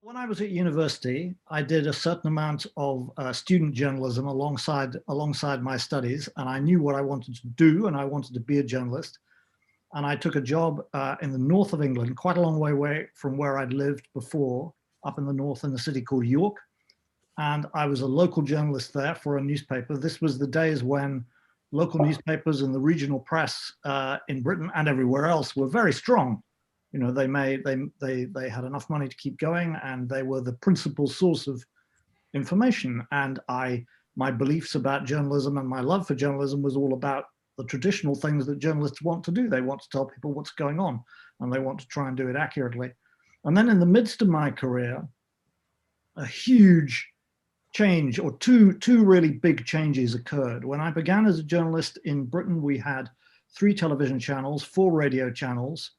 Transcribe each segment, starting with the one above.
When I was at university, I did a certain amount of student journalism alongside my studies, and I knew what I wanted to do, and I wanted to be a journalist. And I took a job in the north of England, quite a long way away from where I'd lived before, up in the north in a city called York. And I was a local journalist there for a newspaper. This was the days when local newspapers and the regional press in Britain and everywhere else were very strong. You know, they had enough money to keep going, and they were the principal source of information. And my beliefs about journalism and my love for journalism was all about the traditional things that journalists want to do. They want to tell people what's going on, and they want to try and do it accurately. And then in the midst of my career, a huge change, or two really big changes occurred. When I began as a journalist in Britain, we had 3 television channels, 4 radio channels,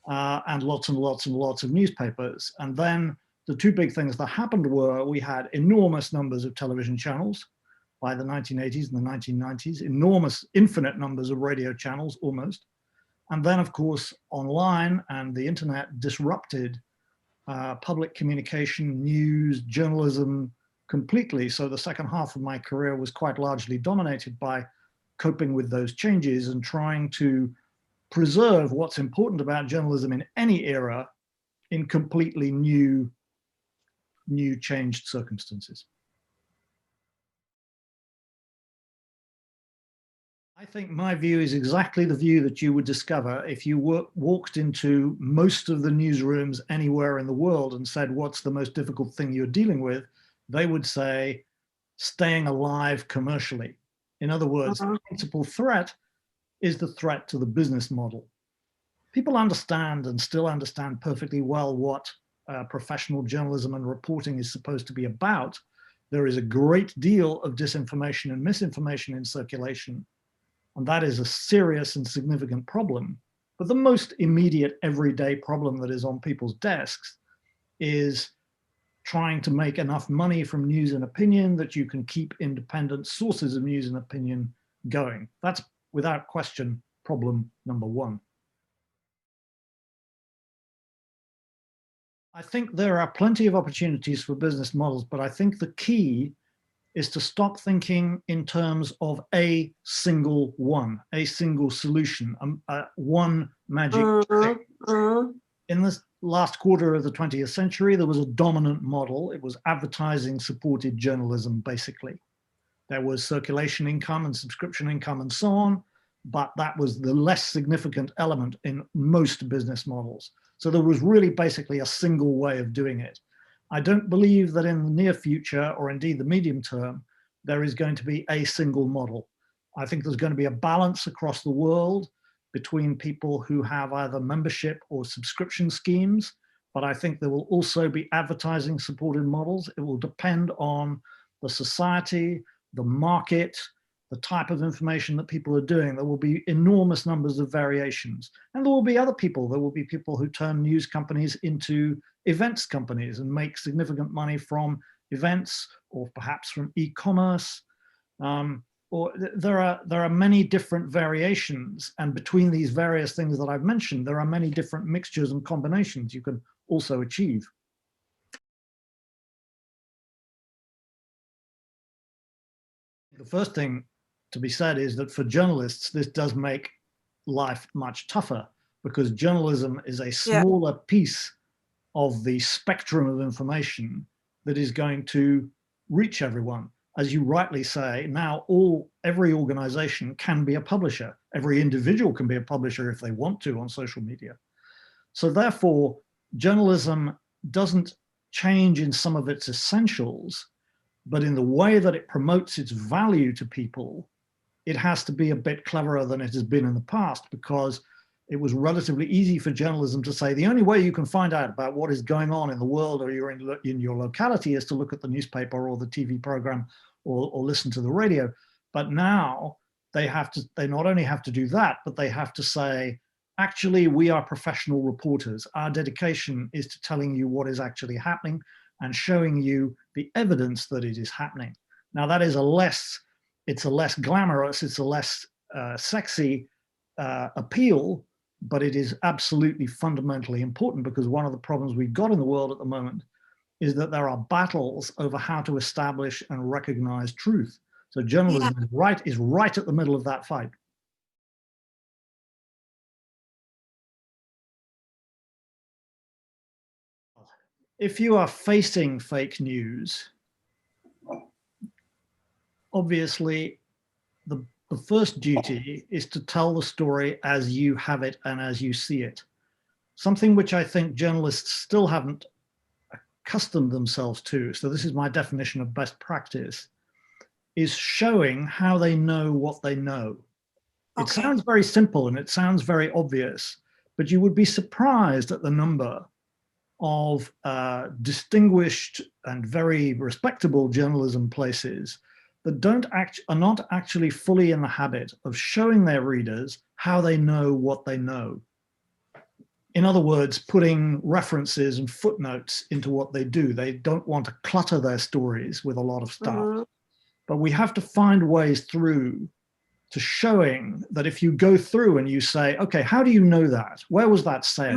and lots and lots and lots of newspapers. And then the 2 big things that happened were we had enormous numbers of television channels by the 1980s and the 1990s, enormous, infinite numbers of radio channels almost. And then, of course, online and the internet disrupted public communication, news, journalism completely. So the second half of my career was quite largely dominated by coping with those changes and trying to preserve what's important about journalism in any era in completely new changed circumstances. I think my view is exactly the view that you would discover if you walked into most of the newsrooms anywhere in the world and said, what's the most difficult thing you're dealing with? They would say, staying alive commercially. In other words, the principal threat is the threat to the business model. People understand and still understand perfectly well what professional journalism and reporting is supposed to be about. There is a great deal of disinformation and misinformation in circulation, and that is a serious and significant problem. But the most immediate everyday problem that is on people's desks is trying to make enough money from news and opinion that you can keep independent sources of news and opinion going. That's without question problem number 1. I think there are plenty of opportunities for business models, but I think the key is to stop thinking in terms of a single solution, one magic thing. In the last quarter of the 20th century, there was a dominant model. It was advertising supported journalism, basically. There was circulation income and subscription income and so on, but that was the less significant element in most business models. So there was really basically a single way of doing it. I don't believe that in the near future, or indeed the medium term, there is going to be a single model. I think there's going to be a balance across the world between people who have either membership or subscription schemes, but I think there will also be advertising supported models. It will depend on the society, the market, the type of information that people are doing. There will be enormous numbers of variations. And there will be other people. There will be people who turn news companies into events companies and make significant money from events, or perhaps from e-commerce. Or there are many different variations. And between these various things that I've mentioned, there are many different mixtures and combinations you can also achieve. The first thing to be said is that for journalists, this does make life much tougher, because journalism is a smaller piece of the spectrum of information that is going to reach everyone. As you rightly say, now every organization can be a publisher. Every individual can be a publisher if they want to on social media. So therefore, journalism doesn't change in some of its essentials, but in the way that it promotes its value to people, it has to be a bit cleverer than it has been in the past, because it was relatively easy for journalism to say the only way you can find out about what is going on in the world or you're in your locality is to look at the newspaper or the TV program or listen to the radio. But now they not only have to do that, but they have to say, actually, we are professional reporters. Our dedication is to telling you what is actually happening and showing you the evidence that it is happening. Now that is it's a less glamorous, it's a less sexy appeal, but it is absolutely fundamentally important, because one of the problems we've got in the world at the moment is that there are battles over how to establish and recognize truth. So Yeah. journalism is right at the middle of that fight. If you are facing fake news, obviously the first duty is to tell the story as you have it and as you see it. Something which I think journalists still haven't accustomed themselves to, so this is my definition of best practice, is showing how they know what they know. It Okay. sounds very simple and it sounds very obvious, but you would be surprised at the number of distinguished and very respectable journalism places that are not actually fully in the habit of showing their readers how they know what they know. In other words, putting references and footnotes into what they do. They don't want to clutter their stories with a lot of stuff. But we have to find ways through to showing that if you go through and you say, okay, how do you know that? Where was that said?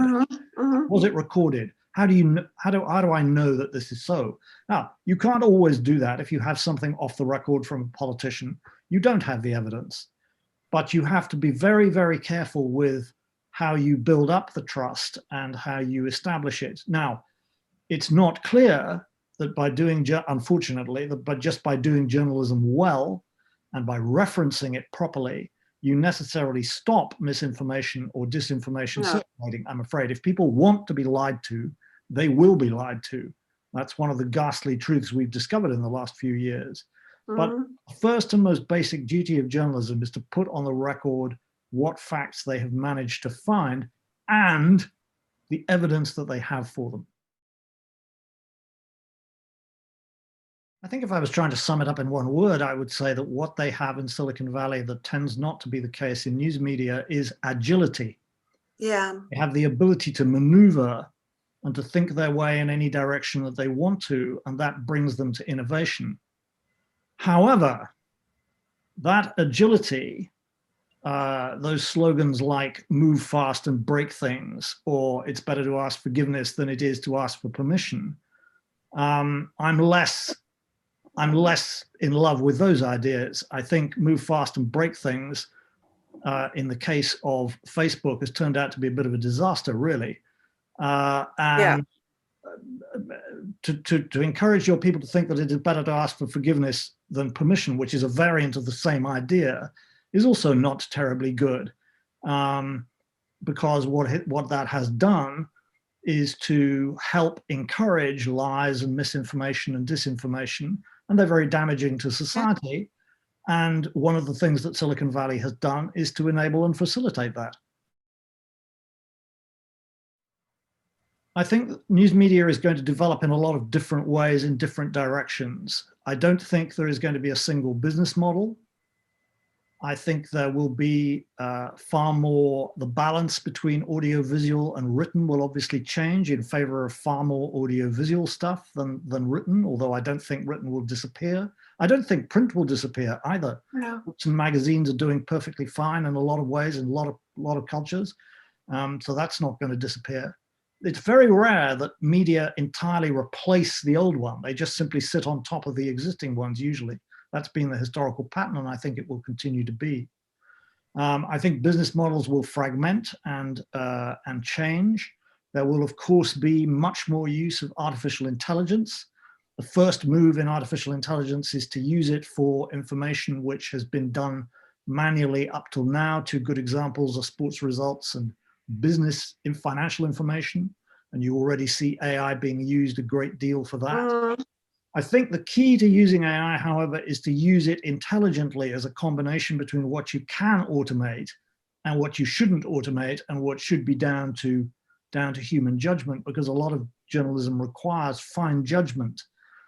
Was it recorded? How do I know that this is so? Now, you can't always do that if you have something off the record from a politician. You don't have the evidence, but you have to be very, very careful with how you build up the trust and how you establish it. Now, it's not clear that by doing, unfortunately, but just by doing journalism well and by referencing it properly, you necessarily stop misinformation or disinformation circulating. I'm afraid if people want to be lied to, they will be lied to. That's one of the ghastly truths we've discovered in the last few years. But the first and most basic duty of journalism is to put on the record what facts they have managed to find and the evidence that they have for them. I think if I was trying to sum it up in one word, I would say that what they have in Silicon Valley that tends not to be the case in news media is agility. Yeah. They have the ability to maneuver and to think their way in any direction that they want to, and that brings them to innovation. However, that agility, those slogans like move fast and break things, or it's better to ask forgiveness than it is to ask for permission, I'm less in love with those ideas. I think move fast and break things, in the case of Facebook, has turned out to be a bit of a disaster, really. And to encourage your people to think that it is better to ask for forgiveness than permission, which is a variant of the same idea, is also not terribly good. Because what that has done is to help encourage lies and misinformation and disinformation, and they're very damaging to society. And one of the things that Silicon Valley has done is to enable and facilitate that. I think news media is going to develop in a lot of different ways in different directions. I don't think there is going to be a single business model. I think there will be far more, the balance between audiovisual and written will obviously change in favor of far more audiovisual stuff than written, although I don't think written will disappear. I don't think print will disappear either. No. Books and magazines are doing perfectly fine in a lot of ways in a lot of cultures. So that's not going to disappear. It's very rare that media entirely replace the old one. They just simply sit on top of the existing ones usually. That's been the historical pattern, and I think it will continue to be. I think business models will fragment and change. There will, of course, be much more use of artificial intelligence. The first move in artificial intelligence is to use it for information which has been done manually up till now. Two good examples are sports results and business and financial information. And you already see AI being used a great deal for that. I think the key to using AI, however, is to use it intelligently as a combination between what you can automate and what you shouldn't automate and what should be down to human judgment, because a lot of journalism requires fine judgment.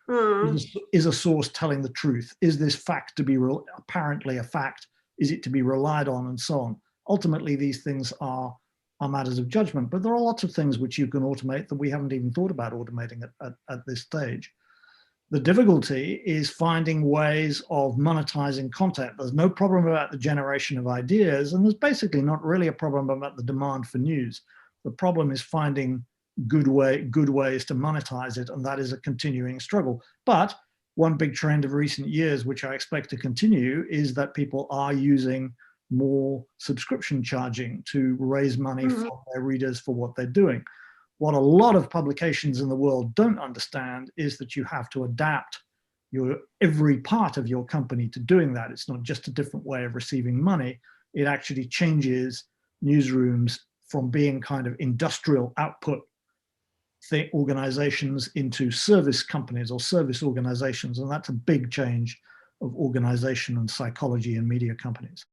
Is a source telling the truth? Is this fact to be apparently a fact? Is it to be relied on, and so on? Ultimately, these things are matters of judgment, but there are lots of things which you can automate that we haven't even thought about automating at this stage. The difficulty is finding ways of monetizing content. There's no problem about the generation of ideas, and there's basically not really a problem about the demand for news. The problem is finding good ways to monetize it, and that is a continuing struggle. But one big trend of recent years, which I expect to continue, is that people are using more subscription charging to raise money from their readers for what they're doing. What a lot of publications in the world don't understand is that you have to adapt every part of your company to doing that. It's not just a different way of receiving money. It actually changes newsrooms from being kind of industrial output organizations into service companies or service organizations. And that's a big change of organization and psychology in media companies.